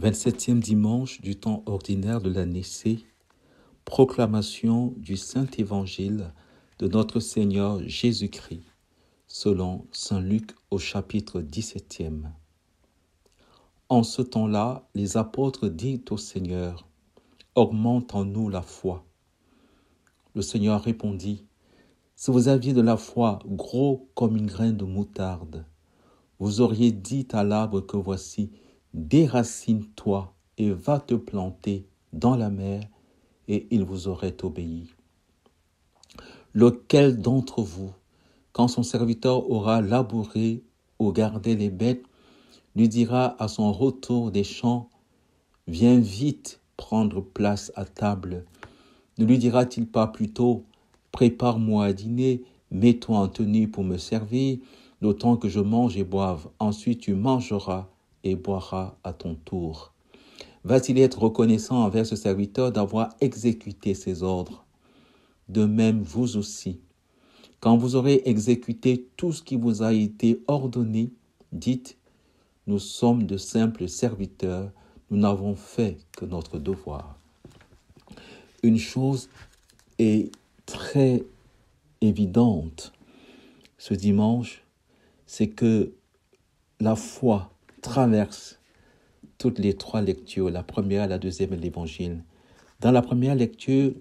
27e dimanche du temps ordinaire de l'année C, proclamation du Saint-Évangile de notre Seigneur Jésus-Christ, selon Saint Luc au chapitre 17e. En ce temps-là, les apôtres dirent au Seigneur, « Augmente en nous la foi. » Le Seigneur répondit, « Si vous aviez de la foi gros comme une graine de moutarde, vous auriez dit à l'arbre que voici, déracine-toi et va te planter dans la mer, et il vous aurait obéi. Lequel d'entre vous, quand son serviteur aura labouré ou gardé les bêtes, lui dira à son retour des champs, « Viens vite prendre place à table ». Ne lui dira-t-il pas plutôt, « Prépare-moi à dîner, mets-toi en tenue pour me servir, le temps que je mange et boive. Ensuite tu mangeras et boiras à ton tour. » Va-t-il être reconnaissant envers ce serviteur d'avoir exécuté ses ordres? De même, vous aussi, quand vous aurez exécuté tout ce qui vous a été ordonné, dites, « Nous sommes de simples serviteurs, nous n'avons fait que notre devoir. » Une chose est très évidente ce dimanche, c'est que la foi traverse toutes les trois lectures, la première, la deuxième et l'évangile. Dans la première lecture,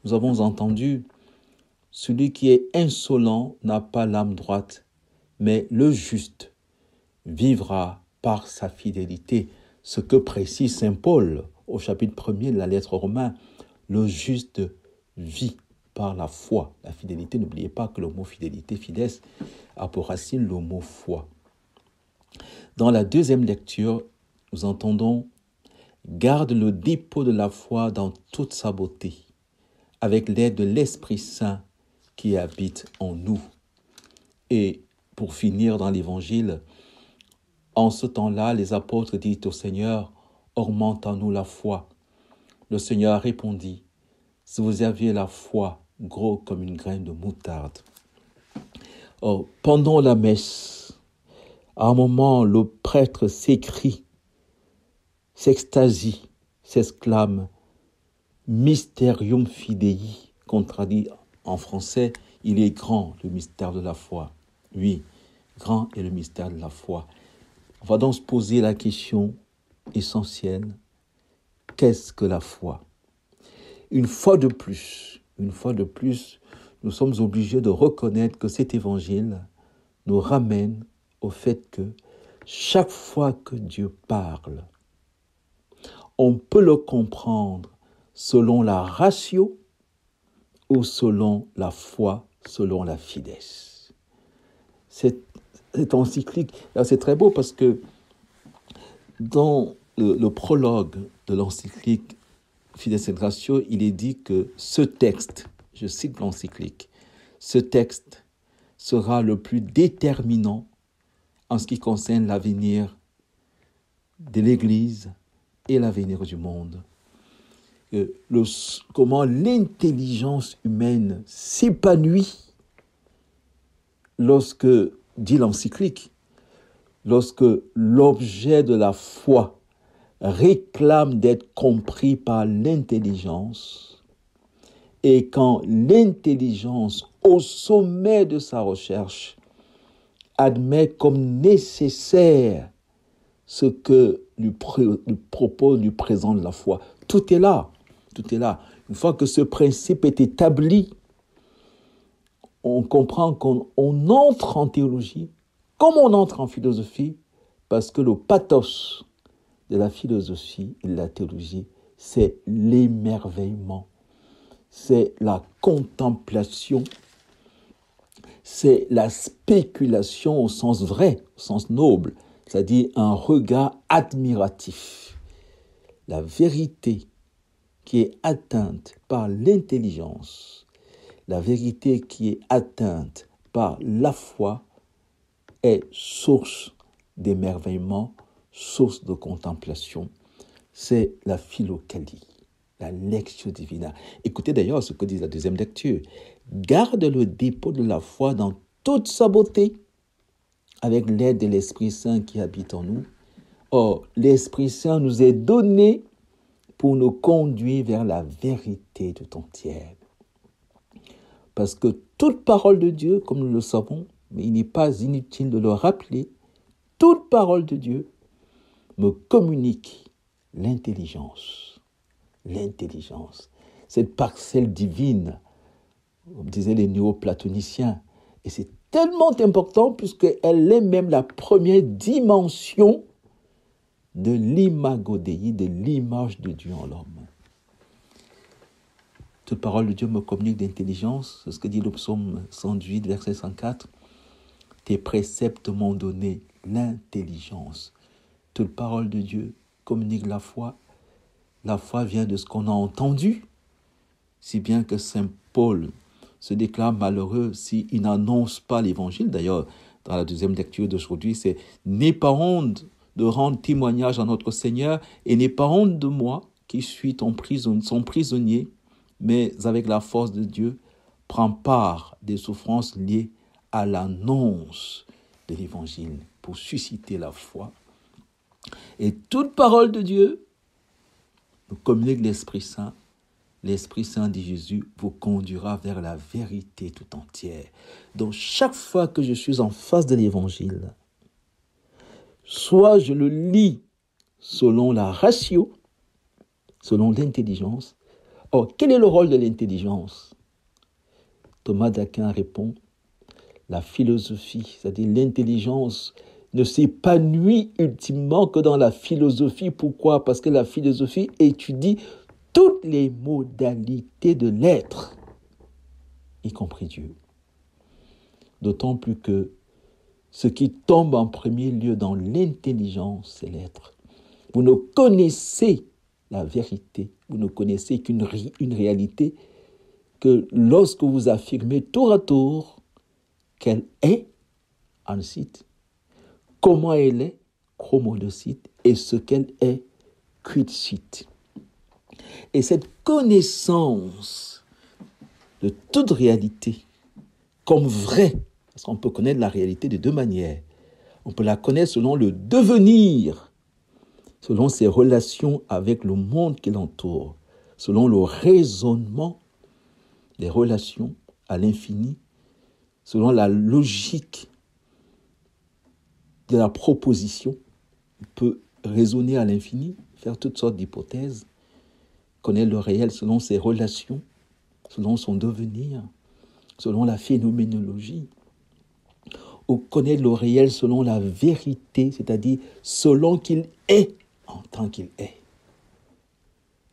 nous avons entendu « Celui qui est insolent n'a pas l'âme droite, mais le juste vivra par sa fidélité. » Ce que précise saint Paul au chapitre 1er de la lettre aux Romains, le juste vit par la foi. La fidélité, n'oubliez pas que le mot fidélité, fides, a pour racine le mot foi. Dans la deuxième lecture, nous entendons « Garde le dépôt de la foi dans toute sa beauté, avec l'aide de l'Esprit Saint qui habite en nous. » Et pour finir dans l'Évangile, en ce temps-là, les apôtres disent au Seigneur, « Augmente en nous la foi. » Le Seigneur répondit, « Si vous aviez la foi gros comme une graine de moutarde. » Oh, pendant la messe, à un moment, le prêtre s'écrie, s'extasie, s'exclame, « Mysterium Fidei » qu'on traduit en français, il est grand le mystère de la foi. Oui, grand est le mystère de la foi. On va donc se poser la question essentielle, qu'est-ce que la foi? Une fois de plus, nous sommes obligés de reconnaître que cet évangile nous ramène au fait que chaque fois que Dieu parle, on peut le comprendre selon la ratio ou selon la foi, selon la fides. Cette encyclique, là c'est très beau parce que dans le prologue de l'encyclique Fides et Ratio, il est dit que ce texte, je cite l'encyclique, ce texte sera le plus déterminant en ce qui concerne l'avenir de l'Église et l'avenir du monde. Comment l'intelligence humaine s'épanouit lorsque, dit l'encyclique, lorsque l'objet de la foi réclame d'être compris par l'intelligence et quand l'intelligence, au sommet de sa recherche, admet comme nécessaire ce que lui propose, lui présente la foi. Tout est là, tout est là. Une fois que ce principe est établi, on comprend qu'on entre en théologie comme on entre en philosophie, parce que le pathos de la philosophie et de la théologie, c'est l'émerveillement, c'est la contemplation, c'est la spéculation au sens vrai, au sens noble, c'est-à-dire un regard admiratif. La vérité qui est atteinte par l'intelligence, la vérité qui est atteinte par la foi est source d'émerveillement, source de contemplation. C'est la philokalie, la lectio divina. Écoutez d'ailleurs ce que dit la deuxième lecture. Garde le dépôt de la foi dans toute sa beauté, avec l'aide de l'Esprit Saint qui habite en nous. Or, l'Esprit Saint nous est donné pour nous conduire vers la vérité tout entière. Parce que toute parole de Dieu, comme nous le savons, mais il n'est pas inutile de le rappeler, toute parole de Dieu me communique l'intelligence. L'intelligence. Cette parcelle divine, comme disaient les néoplatoniciens. Et c'est tellement important puisqu'elle est même la première dimension de l'imago Dei, de l'image de Dieu en l'homme. Toute parole de Dieu me communique d'intelligence. C'est ce que dit le psaume 118, verset 104. Tes préceptes m'ont donné l'intelligence. Toute parole de Dieu communique la foi. La foi vient de ce qu'on a entendu, si bien que Saint Paul se déclare malheureux s'il n'annonce pas l'évangile. D'ailleurs, dans la deuxième lecture d'aujourd'hui, c'est « N'aie pas honte de rendre témoignage à notre Seigneur et n'aie pas honte de moi qui suis son prisonnier, mais avec la force de Dieu, prends part des souffrances liées à l'annonce de l'évangile pour susciter la foi. » Et toute parole de Dieu nous communique l'Esprit Saint. L'Esprit Saint, dit Jésus, vous conduira vers la vérité tout entière. Donc, chaque fois que je suis en face de l'Évangile, soit je le lis selon la ratio, selon l'intelligence. Or, quel est le rôle de l'intelligence? Thomas d'Aquin répond, la philosophie, c'est-à-dire l'intelligence, ne s'épanouit ultimement que dans la philosophie. Pourquoi? Parce que la philosophie étudie toutes les modalités de l'être, y compris Dieu. D'autant plus que ce qui tombe en premier lieu dans l'intelligence, c'est l'être. Vous ne connaissez la vérité, vous ne connaissez qu'une réalité que lorsque vous affirmez tour à tour qu'elle est, ensuite, comment elle est, chromodocite, et ce qu'elle est, quidcite. Et cette connaissance de toute réalité comme vraie, parce qu'on peut connaître la réalité de deux manières. On peut la connaître selon le devenir, selon ses relations avec le monde qui l'entoure, selon le raisonnement des relations à l'infini, selon la logique de la proposition. On peut raisonner à l'infini, faire toutes sortes d'hypothèses, connaître le réel selon ses relations, selon son devenir, selon la phénoménologie, ou connaître le réel selon la vérité, c'est-à-dire selon qu'il est en tant qu'il est.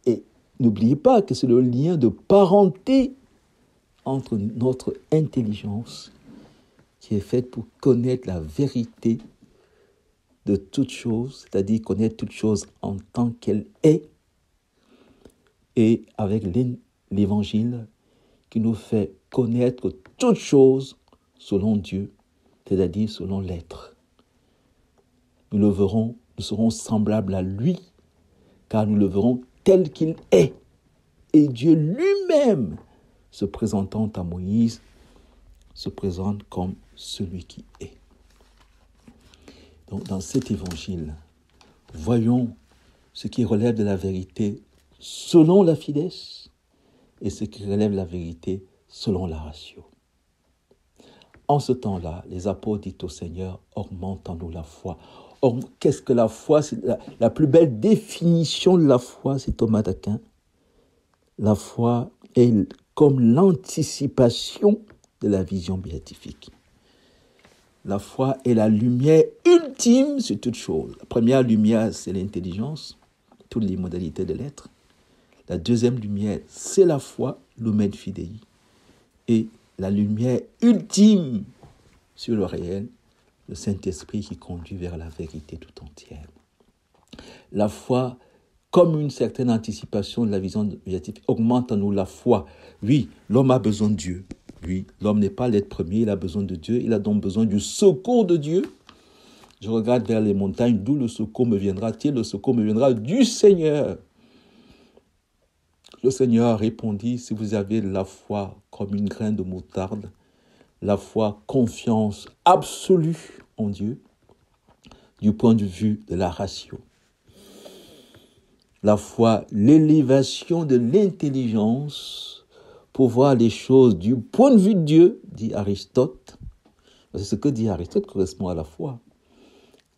Et n'oubliez pas que c'est le lien de parenté entre notre intelligence qui est faite pour connaître la vérité de toute chose, c'est-à-dire connaître toute chose en tant qu'elle est, et avec l'évangile qui nous fait connaître toute chose selon Dieu, c'est-à-dire selon l'être. Nous le verrons, nous serons semblables à lui, car nous le verrons tel qu'il est. Et Dieu lui-même, se présentant à Moïse, se présente comme celui qui est. Donc, dans cet évangile, voyons ce qui relève de la vérité selon la fidèse et ce qui relève de la vérité selon la ratio. En ce temps-là, les apôtres disent au Seigneur, augmente en nous la foi. Or, qu'est-ce que la foi? C'est la plus belle définition de la foi, c'est Thomas d'Aquin. La foi est comme l'anticipation de la vision béatifique. La foi est la lumière ultime sur toute chose. La première lumière, c'est l'intelligence, toutes les modalités de l'être. La deuxième lumière, c'est la foi, lumen fidei. Et la lumière ultime sur le réel, le Saint-Esprit qui conduit vers la vérité tout entière. La foi, comme une certaine anticipation de la vision béatifique, augmente en nous la foi. Oui, l'homme a besoin de Dieu. Oui, l'homme n'est pas l'être premier, il a besoin de Dieu. Il a donc besoin du secours de Dieu. Je regarde vers les montagnes, d'où le secours me viendra-t-il? Le secours me viendra du Seigneur. Le Seigneur répondit, si vous avez la foi comme une graine de moutarde, la foi, confiance absolue en Dieu, du point de vue de la ratio. La foi, l'élévation de l'intelligence pour voir les choses du point de vue de Dieu, dit Aristote. Parce que ce que dit Aristote correspond à la foi,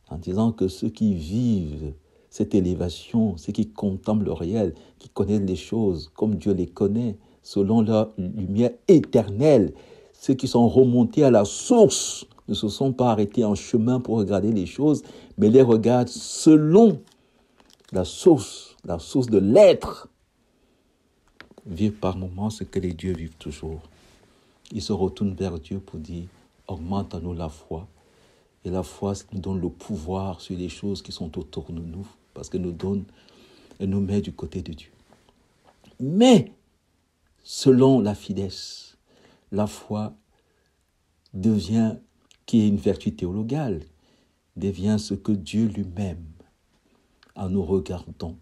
en disant que ceux qui vivent cette élévation, ceux qui contemplent le réel, qui connaissent les choses comme Dieu les connaît, selon leur lumière éternelle, ceux qui sont remontés à la source, ne se sont pas arrêtés en chemin pour regarder les choses, mais les regardent selon la source de l'être. Vivent par moments ce que les dieux vivent toujours. Ils se retournent vers Dieu pour dire, augmente en nous la foi. Et la foi, nous donne le pouvoir sur les choses qui sont autour de nous, parce qu'elle nous met du côté de Dieu. Mais, selon la fidèse, la foi devient, qui est une vertu théologale, devient ce que Dieu lui-même, en nous regardant,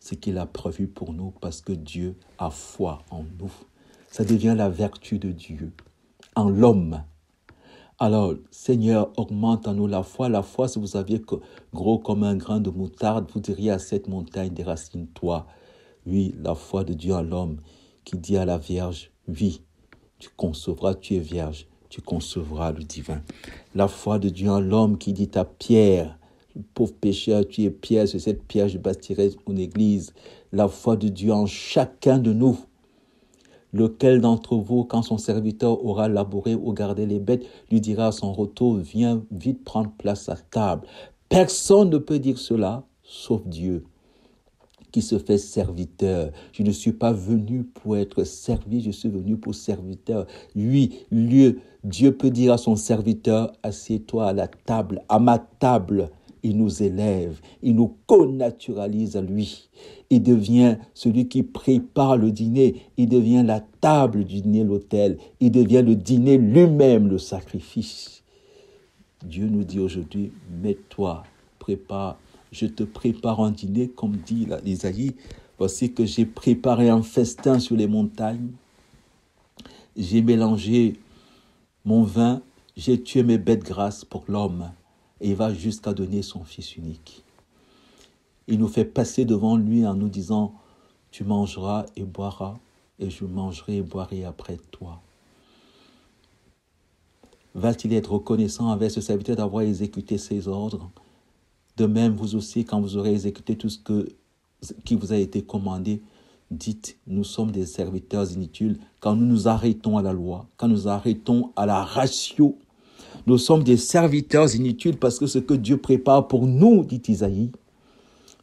ce qu'il a prévu pour nous, parce que Dieu a foi en nous. Ça devient la vertu de Dieu en l'homme. Alors, Seigneur, augmente en nous la foi. La foi, si vous saviez que gros comme un grain de moutarde, vous diriez à cette montagne, déracine-toi. Oui, la foi de Dieu en l'homme, qui dit à la Vierge, oui, tu concevras, tu es vierge, tu concevras le divin. La foi de Dieu en l'homme, qui dit à Pierre, pauvre pécheur, tu es Pierre, sur cette pierre je bâtirai mon église. La foi de Dieu en chacun de nous. Lequel d'entre vous, quand son serviteur aura labouré ou gardé les bêtes, lui dira à son retour, viens vite prendre place à table. Personne ne peut dire cela, sauf Dieu, qui se fait serviteur. Je ne suis pas venu pour être servi, je suis venu pour serviteur. Dieu peut dire à son serviteur, assieds-toi à la table, à ma table. Il nous élève, il nous connaturalise à lui. Il devient celui qui prépare le dîner, il devient la table du dîner, l'autel. Il devient le dîner lui-même, le sacrifice. Dieu nous dit aujourd'hui, mets-toi, prépare, je te prépare un dîner, comme dit Isaïe. Voici que j'ai préparé un festin sur les montagnes. J'ai mélangé mon vin, j'ai tué mes bêtes grasses pour l'homme. Et il va jusqu'à donner son Fils unique. Il nous fait passer devant lui en nous disant, tu mangeras et boiras, et je mangerai et boirai après toi. Va-t-il être reconnaissant avec ce serviteur d'avoir exécuté ses ordres? De même, vous aussi, quand vous aurez exécuté tout ce qui vous a été commandé, dites, nous sommes des serviteurs inutiles. Quand nous nous arrêtons à la loi, quand nous arrêtons à la ratio, nous sommes des serviteurs inutiles parce que ce que Dieu prépare pour nous, dit Isaïe,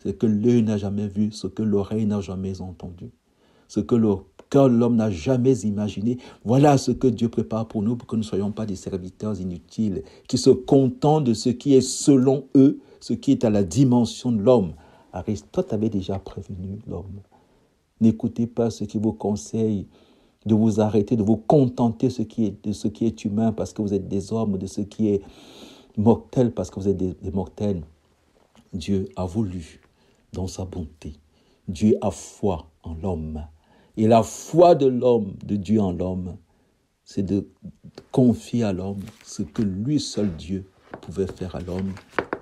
ce que l'œil n'a jamais vu, ce que l'oreille n'a jamais entendu, ce que le cœur de l'homme n'a jamais imaginé. Voilà ce que Dieu prépare pour nous, pour que nous ne soyons pas des serviteurs inutiles, qui se contentent de ce qui est selon eux, ce qui est à la dimension de l'homme. Aristote avait déjà prévenu l'homme. N'écoutez pas ce qui vous conseille de vous arrêter, de vous contenter de ce qui est humain parce que vous êtes des hommes, de ce qui est mortel parce que vous êtes des mortels. Dieu a voulu, dans sa bonté, Dieu a foi en l'homme. Et la foi de l'homme, de Dieu en l'homme, c'est de confier à l'homme ce que lui seul Dieu pouvait faire à l'homme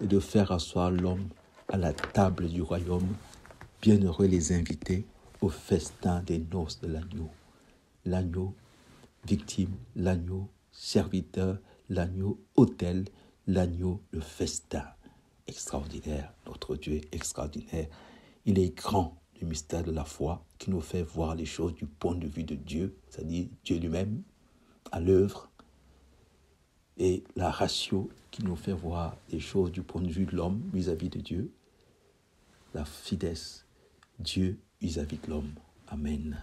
et de faire asseoir l'homme à la table du royaume. Bienheureux les invités au festin des noces de l'agneau. L'agneau victime, l'agneau serviteur, l'agneau autel, l'agneau le festin. Extraordinaire, notre Dieu est extraordinaire. Il est grand, le mystère de la foi, qui nous fait voir les choses du point de vue de Dieu, c'est-à-dire Dieu lui-même, à l'œuvre, et la ratio qui nous fait voir les choses du point de vue de l'homme vis-à-vis de Dieu, la fidèse, Dieu vis-à-vis de l'homme. Amen.